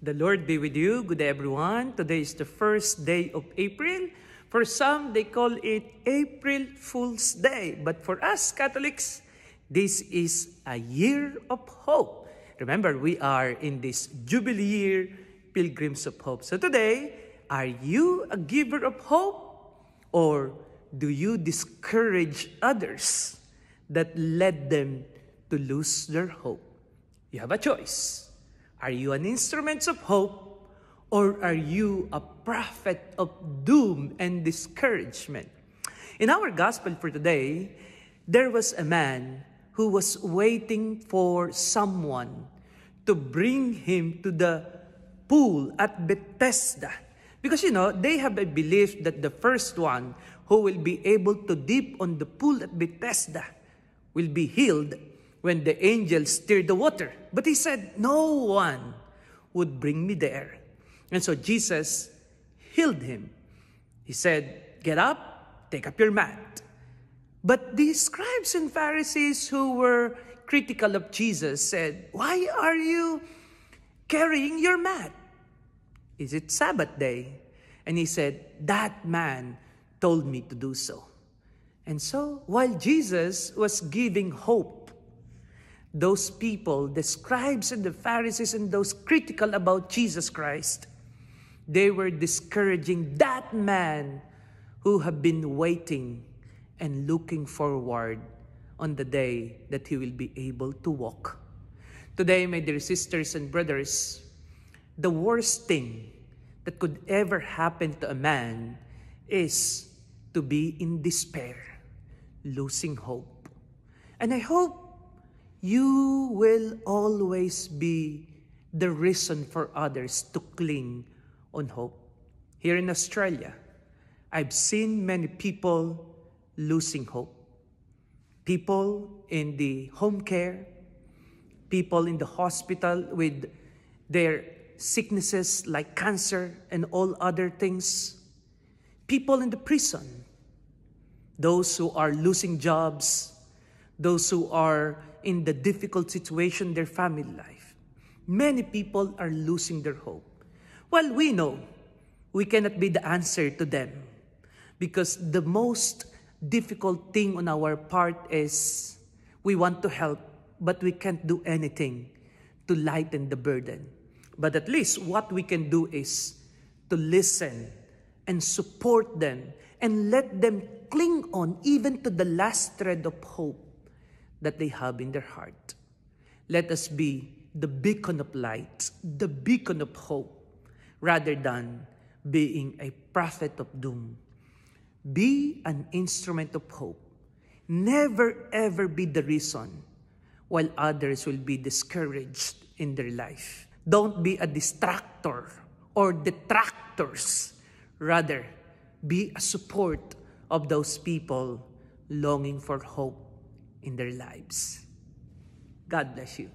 The Lord be with you. Good day, everyone. Today is the first day of April. For some, they call it April Fool's Day. But for us Catholics, this is a year of hope. Remember, we are in this Jubilee year, Pilgrims of Hope. So today, are you a giver of hope? Or do you discourage others that led them to lose their hope? You have a choice. Are you an instrument of hope, or are you a prophet of doom and discouragement? In our gospel for today, there was a man who was waiting for someone to bring him to the pool at Bethesda. Because, they have a belief that the first one who will be able to dip on the pool at Bethesda will be healed when the angels stir the water. But he said, no one would bring me there. And so Jesus healed him. He said, get up, take up your mat. But the scribes and Pharisees who were critical of Jesus said, why are you carrying your mat? Is it Sabbath day? And he said, that man told me to do so. And so, while Jesus was giving hope, those people, the scribes and the Pharisees and those critical about Jesus Christ, they were discouraging that man who had been waiting and looking forward on the day that he will be able to walk. Today, my dear sisters and brothers, the worst thing that could ever happen to a man is to be in despair, losing hope. And I hope you will always be the reason for others to cling on hope. Here in Australia, I've seen many people losing hope. People in the home care, people in the hospital with their sicknesses like cancer and all other things. People in the prison, those who are losing jobs, those who are in the difficult situation in their family life. Many people are losing their hope. Well, we know we cannot be the answer to them because the most difficult thing on our part is we want to help, but we can't do anything to lighten the burden. But at least what we can do is to listen and support them and let them cling on even to the last thread of hope that they have in their heart. Let us be the beacon of light, the beacon of hope, rather than being a prophet of doom. Be an instrument of hope. Never ever be the reason while others will be discouraged in their life. Don't be a distractor or detractors. Rather, be a support of those people longing for hope in their lives. God bless you.